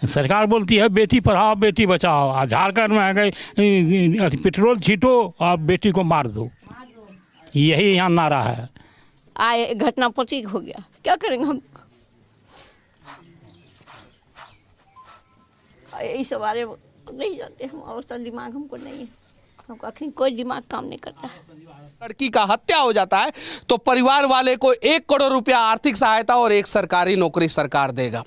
सरकार बोलती है बेटी पढ़ाओ बेटी बचाओ, और झारखंड में आ गए पेट्रोल छीटो और बेटी को मार दो, यही यहाँ नारा है। आए घटना प्रतीक हो गया, क्या करेंगे हम? इस बारे में नहीं जानते हम, और सा दिमाग हमको नहीं है, हमको आखिर कोई दिमाग काम नहीं करता है। लड़की का हत्या हो जाता है तो परिवार वाले को 1 करोड़ रुपया आर्थिक सहायता और एक सरकारी नौकरी सरकार देगा।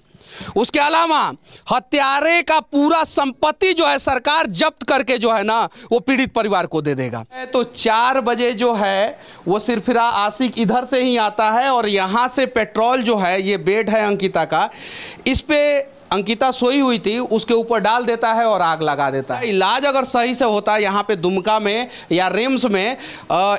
उसके अलावा हत्यारे का पूरा संपत्ति जो है सरकार जब्त करके जो है ना वो पीड़ित परिवार को दे देगा। तो 4 बजे जो है वो सिरफिरा आशिक इधर से ही आता है और यहाँ से पेट्रोल जो है, ये बेड है अंकिता का, इस पे अंकिता सोई हुई थी, उसके ऊपर डाल देता है और आग लगा देता है। इलाज अगर सही से होता है यहाँ पे दुमका में या रिम्स में,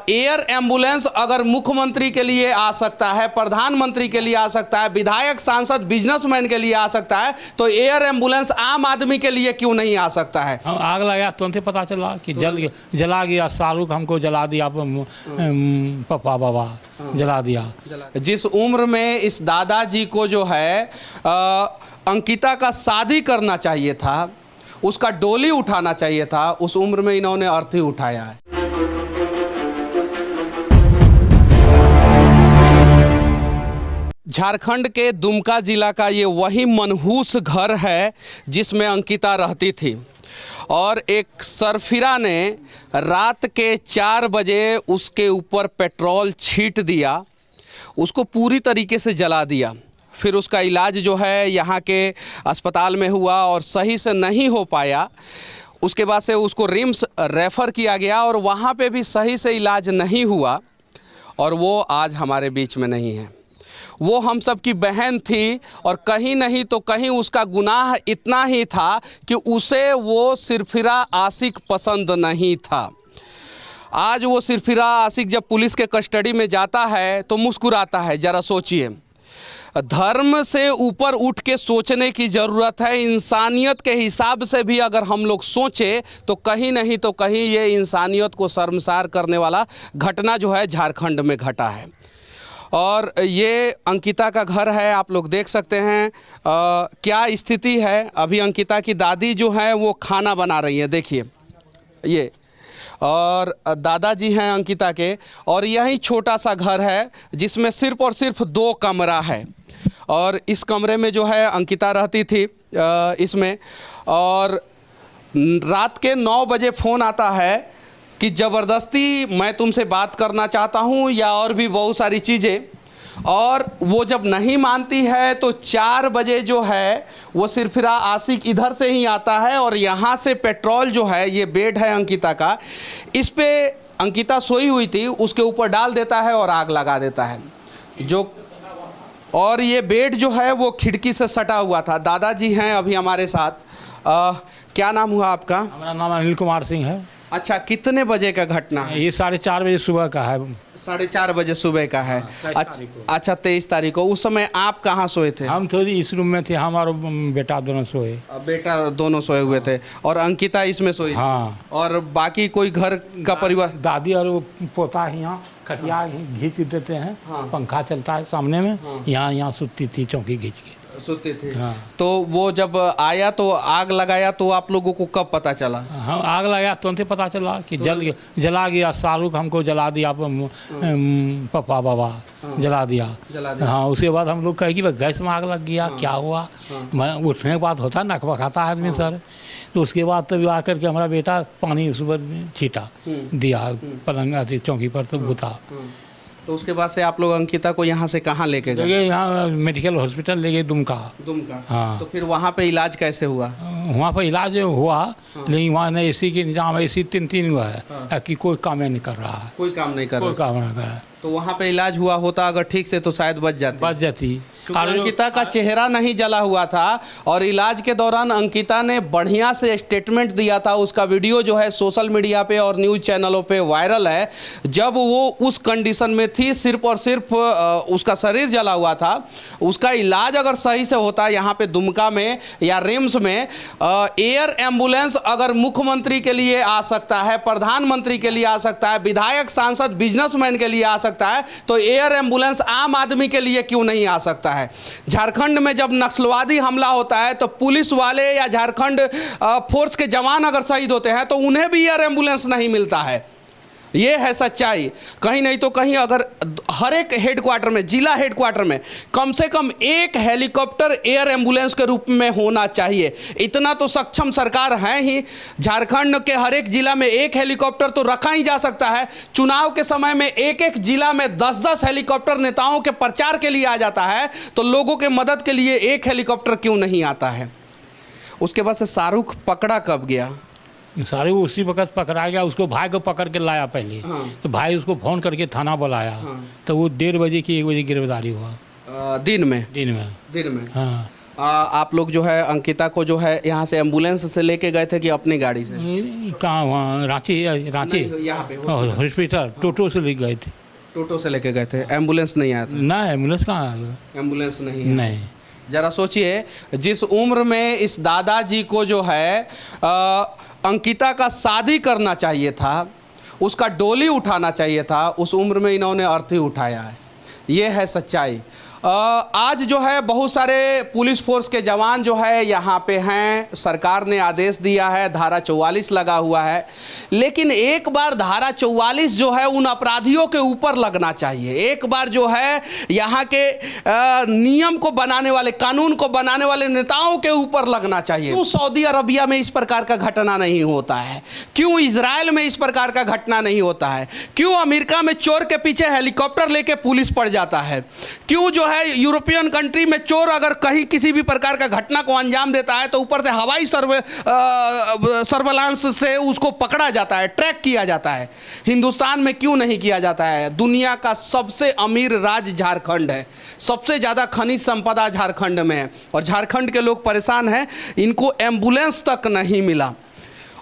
एयर एम्बुलेंस अगर मुख्यमंत्री के लिए आ सकता है, प्रधानमंत्री के लिए आ सकता है, विधायक सांसद बिजनेसमैन के लिए आ सकता है, तो एयर एम्बुलेंस आम आदमी के लिए क्यों नहीं आ सकता है? आग लगा तुरंत पता चला कि जला गया, शाहरुख हमको जला दिया, पापा बाबा जला दिया। जिस उम्र में इस दादाजी को जो है अंकिता का शादी करना चाहिए था, उसका डोली उठाना चाहिए था, उस उम्र में इन्होंने अर्थी उठाया है। झारखंड के दुमका जिला का ये वही मनहूस घर है जिसमें अंकिता रहती थी, और एक सरफिरा ने रात के 4 बजे उसके ऊपर पेट्रोल छीट दिया, उसको पूरी तरीके से जला दिया। फिर उसका इलाज जो है यहाँ के अस्पताल में हुआ और सही से नहीं हो पाया। उसके बाद से उसको रिम्स रेफ़र किया गया और वहाँ पे भी सही से इलाज नहीं हुआ, और वो आज हमारे बीच में नहीं है। वो हम सब की बहन थी, और कहीं नहीं तो कहीं उसका गुनाह इतना ही था कि उसे वो सिरफिरा आशिक पसंद नहीं था। आज वो सिरफिरा आशिक जब पुलिस के कस्टडी में जाता है तो मुस्कुराता है। ज़रा सोचिए, धर्म से ऊपर उठ के सोचने की ज़रूरत है। इंसानियत के हिसाब से भी अगर हम लोग सोचें तो कहीं नहीं तो कहीं ये इंसानियत को शर्मसार करने वाला घटना जो है झारखंड में घटा है। और ये अंकिता का घर है, आप लोग देख सकते हैं क्या स्थिति है। अभी अंकिता की दादी जो है वो खाना बना रही है, देखिए ये, और दादाजी हैं अंकिता के, और यही छोटा सा घर है जिसमें सिर्फ और सिर्फ 2 कमरा है, और इस कमरे में जो है अंकिता रहती थी इसमें। और रात के 9 बजे फ़ोन आता है कि ज़बरदस्ती मैं तुमसे बात करना चाहता हूँ या और भी बहुत सारी चीज़ें, और वो जब नहीं मानती है तो 4 बजे जो है वो सिरफिरा आशिक इधर से ही आता है और यहाँ से पेट्रोल जो है, ये बेड है अंकिता का, इस पे अंकिता सोई हुई थी, उसके ऊपर डाल देता है और आग लगा देता है। और ये बेड जो है वो खिड़की से सटा हुआ था। दादाजी हैं अभी हमारे साथ। क्या नाम हुआ आपका? हमारा नाम अनिल कुमार सिंह है। अच्छा, कितने बजे का घटना है? ये 4:30 बजे सुबह का है। 4:30 बजे सुबह का है। अच्छा, 23 तारीख को। उस समय आप कहाँ सोए थे? हम थोड़ी इस रूम में थे, हम और बेटा दोनों सोए। बेटा दोनों सोए हुए थे, और अंकिता इसमें सोई? हाँ। और बाकी कोई घर का परिवार? दादी और पोता यहाँ खटिया घींच देते हैं। हाँ। पंखा चलता है सामने में। हाँ। यहाँ सुतती थी, चौकी घींच के सोते थे। हाँ। तो वो जब आया तो आग लगाया, तो आप लोगों को कब पता चला? हाँ, आग लगाया तुरंत पता चला कि जला गया, शाहरुख हमको जला दिया, पापा बाबा जला दिया। हाँ, उसके बाद हम लोग कहे कि गैस में आग लग गया। क्या हुआ? उठने के बाद होता नक बखाता आदमी सर। तो उसके बाद तभी आकर के हमारा बेटा पानी उस पर छीटा दिया, पलंग चौकी पर, तो बुता। तो उसके बाद से आप लोग अंकिता को यहाँ से कहाँ लेके गए? यहाँ मेडिकल हॉस्पिटल ले गए, दुमका। हाँ। तो फिर वहाँ पे इलाज कैसे हुआ? वहाँ पर इलाज हुआ। हाँ। लेकिन वहाँ न AC की निजाम, AC 3 हुआ है। हाँ। कि कोई काम नहीं कर रहा है। कोई काम नहीं कर रहा है। तो वहाँ पे इलाज हुआ होता अगर ठीक से तो शायद बच जाती। अंकिता का चेहरा नहीं जला हुआ था, और इलाज के दौरान अंकिता ने बढ़िया से स्टेटमेंट दिया था। उसका वीडियो जो है सोशल मीडिया पे और न्यूज़ चैनलों पे वायरल है। जब वो उस कंडीशन में थी, सिर्फ और सिर्फ उसका शरीर जला हुआ था। उसका इलाज अगर सही से होता यहाँ पे दुमका में या रिम्स में, एयर एम्बुलेंस अगर मुख्यमंत्री के लिए आ सकता है, प्रधानमंत्री के लिए आ सकता है, विधायक सांसद बिजनेसमैन के लिए आ सकता सकता है तो एयर एम्बुलेंस आम आदमी के लिए क्यों नहीं आ सकता है? झारखंड में जब नक्सलवादी हमला होता है तो पुलिस वाले या झारखंड फोर्स के जवान अगर शहीद होते हैं तो उन्हें भी एयर एम्बुलेंस नहीं मिलता है। ये है सच्चाई। कहीं नहीं तो कहीं अगर हर एक हेडक्वार्टर में, जिला हेडक्वार्टर में कम से कम एक हेलीकॉप्टर एयर एम्बुलेंस के रूप में होना चाहिए। इतना तो सक्षम सरकार है ही। झारखंड के हर एक जिला में एक हेलीकॉप्टर तो रखा ही जा सकता है। चुनाव के समय में एक एक जिला में 10-10 हेलीकॉप्टर नेताओं के प्रचार के लिए आ जाता है, तो लोगों के मदद के लिए एक हेलीकॉप्टर क्यों नहीं आता है? उसके बाद से शाहरुख पकड़ा कब गया? सारे उसी वक्त पकड़ा गया। उसको भाई को पकड़ के लाया पहले। तो भाई उसको फ़ोन करके थाना बुलाया। तो वो 1:30 बजे की 1 बजे गिरफ्तारी हुआ। दिन में? दिन में। हाँ। आप लोग जो है अंकिता को जो है यहाँ से एम्बुलेंस से लेके गए थे कि अपनी गाड़ी से? कहाँ? वहाँ रांची यहाँ पे हॉस्पिटल टोटो से ले गए थे। टोटो से लेके गए थे, एम्बुलेंस नहीं आया था? ना, एम्बुलेंस कहाँ आया? एम्बुलेंस नहीं है। नहीं। जरा सोचिए, जिस उम्र में इस दादाजी को जो है अंकिता का शादी करना चाहिए था, उसका डोली उठाना चाहिए था, उस उम्र में इन्होंने अर्थी उठाया है। ये है सच्चाई। आज जो है बहुत सारे पुलिस फोर्स के जवान जो है यहाँ पे हैं। सरकार ने आदेश दिया है, धारा 44 लगा हुआ है, लेकिन एक बार धारा 44 जो है उन अपराधियों के ऊपर लगना चाहिए। एक बार जो है यहाँ के नियम को बनाने वाले, कानून को बनाने वाले नेताओं के ऊपर लगना चाहिए। क्यों सऊदी अरबिया में इस प्रकार का घटना नहीं होता है? क्यों इजराइल में इस प्रकार का घटना नहीं होता है? क्यों अमेरिका में चोर के पीछे हेलीकॉप्टर लेके पुलिस पड़ जाता है? क्यों जो यूरोपियन कंट्री में चोर अगर कहीं किसी भी प्रकार का घटना को अंजाम देता है तो ऊपर से हवाई सर्वेलांस से उसको पकड़ा जाता है, ट्रैक किया जाता है? हिंदुस्तान में क्यों नहीं किया जाता है? दुनिया का सबसे अमीर राज्य झारखंड है, सबसे ज़्यादा खनिज संपदा झारखंड में है, और झारखंड के लोग परेशान हैं। इनको एम्बुलेंस तक नहीं मिला।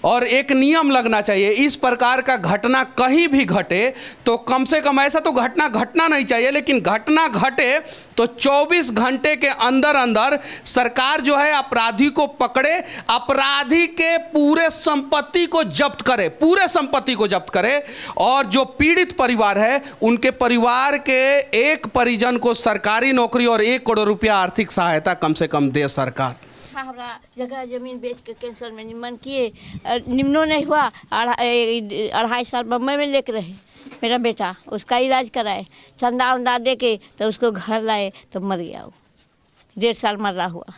और एक नियम लगना चाहिए, इस प्रकार का घटना कहीं भी घटे तो कम से कम, ऐसा तो घटना नहीं चाहिए, लेकिन घटना घटे तो 24 घंटे के अंदर अंदर सरकार जो है अपराधी को पकड़े, अपराधी के पूरे संपत्ति को जब्त करे, पूरे संपत्ति को जब्त करे, और जो पीड़ित परिवार है उनके परिवार के एक परिजन को सरकारी नौकरी और 1 करोड़ रुपया आर्थिक सहायता कम से कम दे सरकार। हमारा जगह जमीन बेच के कैंसर में निमन किए, निम्नो नहीं हुआ। 2.5 साल बम्बई में लेकर रहे मेरा बेटा, उसका इलाज कराए, चंदा उंदा दे के तो उसको घर लाए तो मर गया वो। 1.5 साल मर रहा हुआ,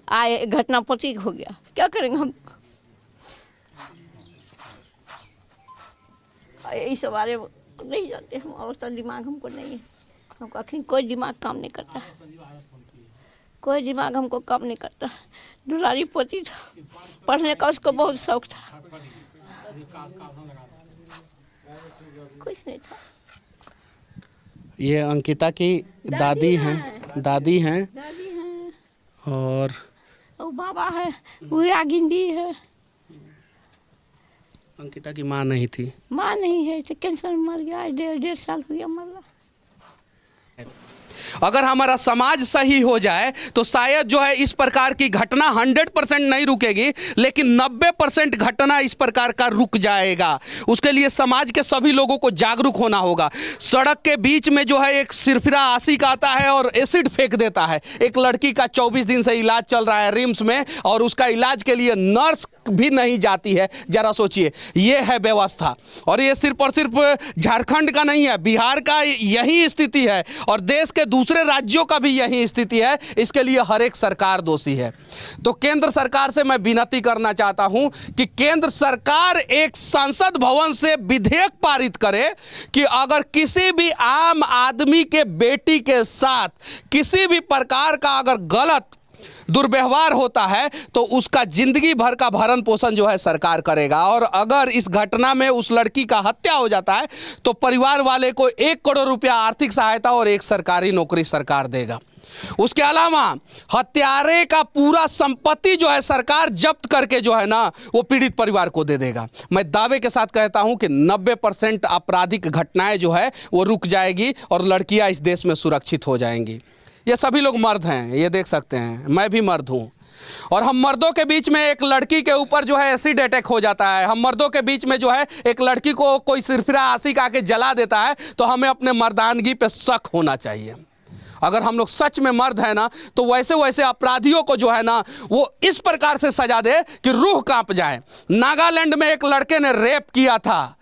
आए घटना प्रतीक हो गया। क्या करेंगे हम? इस बारे नहीं जानते हम, और तो दिमाग हमको नहीं है। हमको आखिर कोई दिमाग काम नहीं करता, कोई दिमाग हमको काम नहीं करता। दुलारी पोती था, पढ़ने का उसको बहुत शौक था, कुछ नहीं था। ये अंकिता की दादी हैं, दादी हैं और वो बाबा है, वो आगिंदी है। अंकिता की माँ नहीं थी? माँ नहीं है, तो कैंसर में मर गया, 1.5 साल हो गया मर रहा। अगर हमारा समाज सही हो जाए तो शायद जो है इस प्रकार की घटना 100% नहीं रुकेगी, लेकिन 90% घटना इस प्रकार का रुक जाएगा। उसके लिए समाज के सभी लोगों को जागरूक होना होगा। सड़क के बीच में जो है एक सिरफिरा आशिक आता है और एसिड फेंक देता है। एक लड़की का 24 दिन से इलाज चल रहा है रिम्स में, और उसका इलाज के लिए नर्स भी नहीं जाती है। जरा सोचिए, ये है व्यवस्था। और ये सिर्फ और सिर्फ झारखंड का नहीं है, बिहार का यही स्थिति है, और देश के दूसरे राज्यों का भी यही स्थिति है। इसके लिए हर एक सरकार दोषी है। तो केंद्र सरकार से मैं विनती करना चाहता हूं कि केंद्र सरकार एक संसद भवन से विधेयक पारित करे कि अगर किसी भी आम आदमी के बेटी के साथ किसी भी प्रकार का अगर गलत दुर्व्यवहार होता है तो उसका जिंदगी भर का भरण पोषण जो है सरकार करेगा। और अगर इस घटना में उस लड़की का हत्या हो जाता है तो परिवार वाले को 1 करोड़ रुपया आर्थिक सहायता और 1 सरकारी नौकरी सरकार देगा। उसके अलावा हत्यारे का पूरा संपत्ति जो है सरकार जब्त करके जो है ना वो पीड़ित परिवार को दे देगा। मैं दावे के साथ कहता हूं कि 90% आपराधिक घटनाएं जो है वो रुक जाएगी और लड़कियां इस देश में सुरक्षित हो जाएंगी। ये सभी लोग मर्द हैं, ये देख सकते हैं, मैं भी मर्द हूँ। और हम मर्दों के बीच में एक लड़की के ऊपर जो है एसिड अटैक हो जाता है, हम मर्दों के बीच में जो है एक लड़की को कोई सिरफिरा आशिक आके जला देता है, तो हमें अपने मर्दानगी पे शक होना चाहिए। अगर हम लोग सच में मर्द हैं ना, तो वैसे वैसे अपराधियों को जो है ना वो इस प्रकार से सजा दे कि रूह कांप जाए। नागालैंड में एक लड़के ने रेप किया था,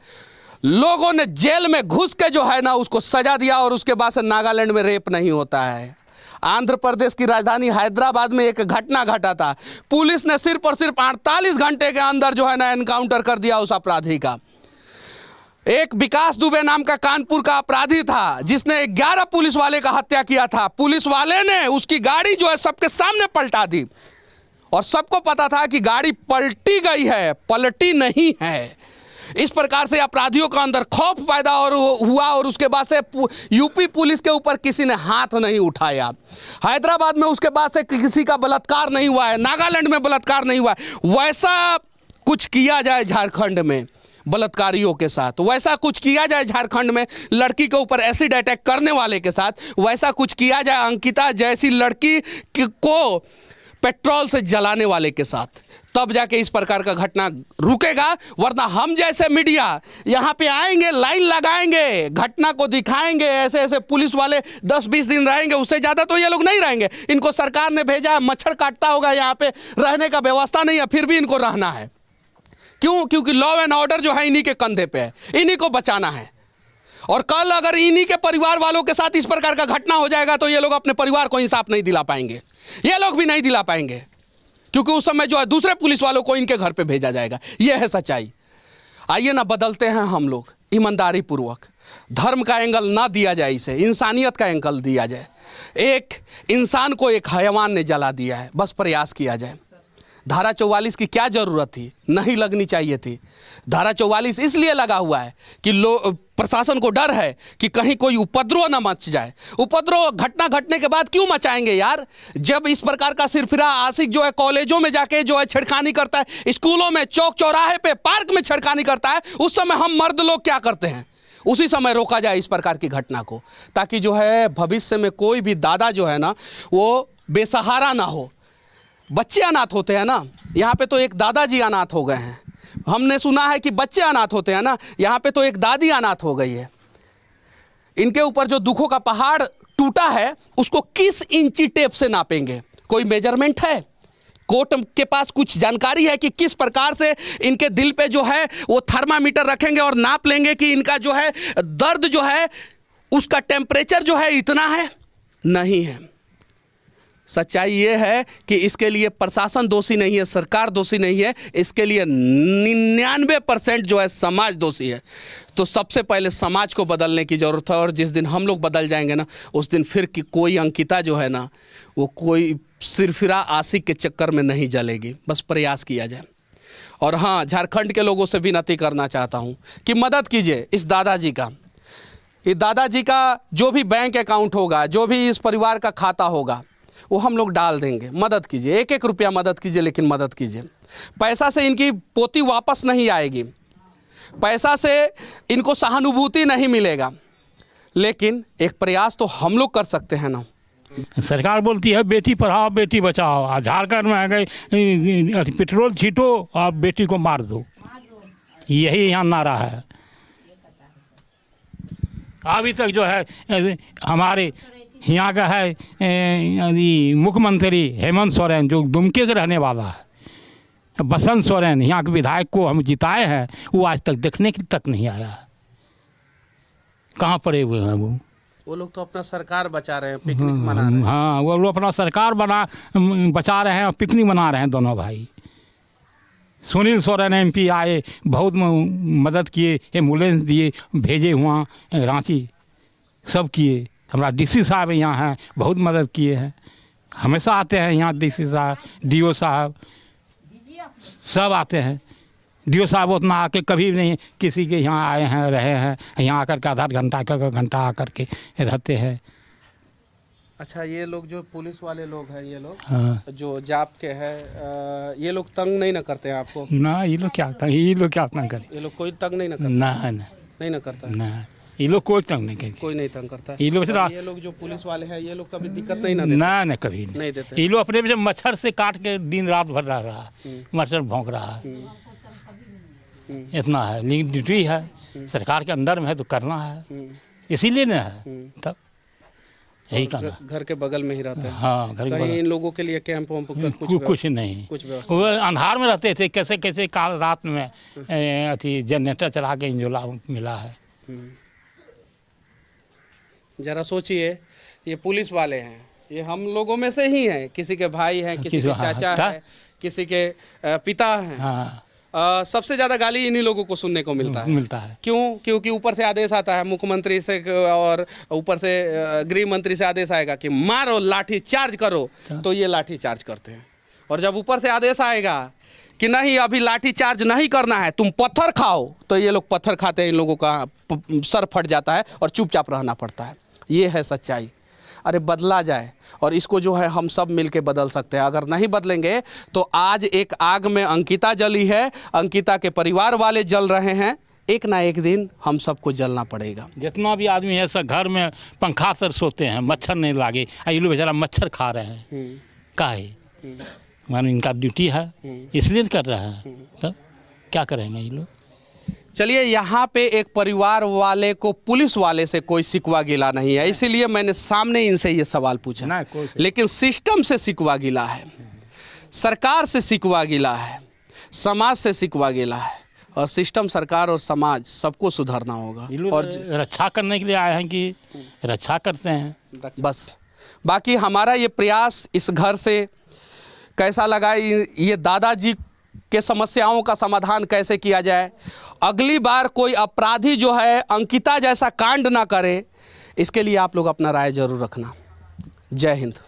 लोगों ने जेल में घुस के जो है ना उसको सजा दिया, और उसके बाद से नागालैंड में रेप नहीं होता है। आंध्र प्रदेश की राजधानी हैदराबाद में एक घटना घटा था, पुलिस ने सिर्फ और सिर्फ 48 घंटे के अंदर जो है ना एनकाउंटर कर दिया उस अपराधी का। एक विकास दुबे नाम का कानपुर का अपराधी था जिसने 11 पुलिस वाले का हत्या किया था। पुलिस वाले ने उसकी गाड़ी जो है सबके सामने पलटा दी, और सबको पता था कि गाड़ी पलटी गई है, पलटी नहीं है। इस प्रकार से अपराधियों का अंदर खौफ पैदा हुआ, और उसके बाद से यूपी पुलिस के ऊपर किसी ने हाथ नहीं उठाया। हैदराबाद में उसके बाद से किसी का बलात्कार नहीं हुआ है, नागालैंड में बलात्कार नहीं हुआ है। वैसा कुछ किया जाए झारखंड में बलात्कारियों के साथ, वैसा कुछ किया जाए झारखंड में लड़की के ऊपर एसिड अटैक करने वाले के साथ, वैसा कुछ किया जाए अंकिता जैसी लड़की को पेट्रोल से जलाने वाले के साथ, तब जाके इस प्रकार का घटना रुकेगा। वरना हम जैसे मीडिया यहाँ पे आएंगे, लाइन लगाएंगे, घटना को दिखाएंगे, ऐसे ऐसे पुलिस वाले 10-20 दिन रहेंगे, उससे ज़्यादा तो ये लोग नहीं रहेंगे। इनको सरकार ने भेजा है, मच्छर काटता होगा, यहाँ पे रहने का व्यवस्था नहीं है, फिर भी इनको रहना है। क्यों? क्योंकि लॉ एंड ऑर्डर जो है इन्हीं के कंधे पे है, इन्हीं को बचाना है। और कल अगर इन्हीं के परिवार वालों के साथ इस प्रकार का घटना हो जाएगा तो ये लोग अपने परिवार को इंसाफ नहीं दिला पाएंगे, ये लोग भी नहीं दिला पाएंगे, क्योंकि उस समय जो है दूसरे पुलिस वालों को इनके घर पे भेजा जाएगा। यह है सच्चाई। आइए ना बदलते हैं हम लोग ईमानदारी पूर्वक, धर्म का एंगल ना दिया जाए, इसे इंसानियत का एंगल दिया जाए। एक इंसान को एक हैवान ने जला दिया है, बस प्रयास किया जाए। धारा 44 की क्या ज़रूरत थी? नहीं लगनी चाहिए थी। धारा 44 इसलिए लगा हुआ है कि प्रशासन को डर है कि कहीं कोई उपद्रव ना मच जाए। उपद्रव घटना घटने के बाद क्यों मचाएंगे यार? जब इस प्रकार का सिरफिरा आशिक जो है कॉलेजों में जाके जो है छेड़खानी करता है, स्कूलों में, चौक चौराहे पे, पार्क में छेड़खानी करता है, उस समय हम मर्द लोग क्या करते हैं? उसी समय रोका जाए इस प्रकार की घटना को, ताकि जो है भविष्य में कोई भी दादा जो है ना वो बेसहारा ना हो। बच्चे अनाथ होते हैं ना, यहाँ पे तो एक दादाजी अनाथ हो गए हैं। हमने सुना है कि बच्चे अनाथ होते हैं ना, यहाँ पे तो एक दादी अनाथ हो गई है। इनके ऊपर जो दुखों का पहाड़ टूटा है उसको किस इंची टेप से नापेंगे? कोई मेजरमेंट है? कोर्ट के पास कुछ जानकारी है कि किस प्रकार से इनके दिल पे जो है वो थर्मामीटर रखेंगे और नाप लेंगे कि इनका जो है दर्द जो है उसका टेम्परेचर जो है इतना है? नहीं है। सच्चाई ये है कि इसके लिए प्रशासन दोषी नहीं है, सरकार दोषी नहीं है, इसके लिए 99% जो है समाज दोषी है। तो सबसे पहले समाज को बदलने की ज़रूरत है, और जिस दिन हम लोग बदल जाएंगे ना, उस दिन फिर कि कोई अंकिता जो है ना वो कोई सिरफिरा आशिक के चक्कर में नहीं जलेगी। बस प्रयास किया जाए। और हाँ, झारखंड के लोगों से विनती करना चाहता हूँ कि मदद कीजिए इस दादाजी का। इस दादाजी का जो भी बैंक अकाउंट होगा, जो भी इस परिवार का खाता होगा, वो हम लोग डाल देंगे। मदद कीजिए, 1-1 रुपया मदद कीजिए, लेकिन मदद कीजिए। पैसा से इनकी पोती वापस नहीं आएगी, पैसा से इनको सहानुभूति नहीं मिलेगा, लेकिन एक प्रयास तो हम लोग कर सकते हैं ना। सरकार बोलती है बेटी पढ़ाओ बेटी बचाओ, झारखंड में आ गए पेट्रोल छीटो और बेटी को मार दो, यही यहाँ नारा है। अभी तक जो है हमारे यहाँ का है मुख्यमंत्री हेमंत सोरेन जो दुमके के रहने वाला है, बसंत सोरेन यहाँ के विधायक को हम जिताए हैं, वो आज तक देखने की तक नहीं आया। कहाँ पड़े हुए हैं वो लोग तो अपना सरकार बचा रहे हैं, पिकनिक मना रहे हैं। हाँ, वो लोग अपना सरकार बचा रहे हैं और पिकनिक मना रहे हैं दोनों भाई। सुनील सोरेन MP आए, बहुत मदद किए, एम्बुलेंस दिए, भेजे वहाँ रांची, सब किए। हमारा DC साहब यहाँ हैं, बहुत मदद किए हैं, हमेशा आते हैं यहाँ। DC साहब, DO साहब सब आते हैं। DO साहब उतना आके कभी नहीं किसी के यहाँ आए हैं, रहे हैं। यहाँ आकर के आधा घंटा का घंटा आकर के रहते हैं। अच्छा, ये लोग जो पुलिस वाले लोग हैं, ये लोग हाँ, जो जाप के हैं, ये लोग तंग नहीं ना करते हैं आपको? ना, ये लोग क्या तंग करें? ये लोग कोई तंग नहीं ना करते? ना नहीं ना करता? ना, ये लोग कोई तंग नहीं करेंगे, कोई नहीं तंग करता है। ये लोग और ये लोग जो पुलिस वाले हैं ये लोग कभी दिक्कत नहीं ना देते? ना कभी नहीं देते। ये लोग अपने में मच्छर से काट के दिन रात भर रहा है, मच्छर भौंक रहा है, इतना है। लेकिन ड्यूटी है, सरकार के अंदर में है तो करना है, इसीलिए ना है। तब यही करना। घर के बगल में ही रहते हैं। हाँ, घर के कहीं बगल। इन लोगों के लिए कैंप वैम्प कुछ नहीं, कुछ व्यवस्था? वो अंधार में रहते थे, कैसे कैसे काल रात में अथी जनरेटर चला के इंजोला मिला है। जरा सोचिए, ये पुलिस वाले हैं, ये हम लोगों में से ही हैं, किसी के भाई हैं, किसी के चाचा है, किसी के पिता हैं। हाँ, सबसे ज्यादा गाली इन्हीं लोगों को सुनने को मिलता है। क्यों? क्योंकि ऊपर से आदेश आता है मुख्यमंत्री से और ऊपर से गृह मंत्री से आदेश आएगा कि मारो, लाठी चार्ज करो, तो ये लाठी चार्ज करते हैं। और जब ऊपर से आदेश आएगा कि नहीं अभी लाठी चार्ज नहीं करना है, तुम पत्थर खाओ, तो ये लोग पत्थर खाते हैं, इन लोगों का सर फट जाता है और चुपचाप रहना पड़ता है। ये है सच्चाई। अरे बदला जाए, और इसको जो है हम सब मिलके बदल सकते हैं। अगर नहीं बदलेंगे तो आज एक आग में अंकिता जली है, अंकिता के परिवार वाले जल रहे हैं, एक ना एक दिन हम सबको जलना पड़ेगा। जितना भी आदमी है सब घर में पंखा सर सोते हैं, मच्छर नहीं लागे। ये लोग बेचारा मच्छर खा रहे हैं, काहे? मानो इनका ड्यूटी है, इसलिए कर रहे हैं। तब क्या करेंगे ये लोग? चलिए, यहाँ पे एक परिवार वाले को पुलिस वाले से कोई शिकवा गिला नहीं है, इसीलिए मैंने सामने इनसे ये सवाल पूछा। लेकिन सिस्टम से शिकवा गिला है, सरकार से शिकवा गिला है, समाज से शिकवा गिला है। और सिस्टम, सरकार और समाज सबको सुधारना होगा। और रक्षा करने के लिए आए हैं कि रक्षा करते हैं बस। बाकी हमारा ये प्रयास इस घर से कैसा लगा, ये दादाजी के समस्याओं का समाधान कैसे किया जाए, अगली बार कोई अपराधी जो है अंकिता जैसा कांड ना करे, इसके लिए आप लोग अपना राय जरूर रखना। जय हिंद।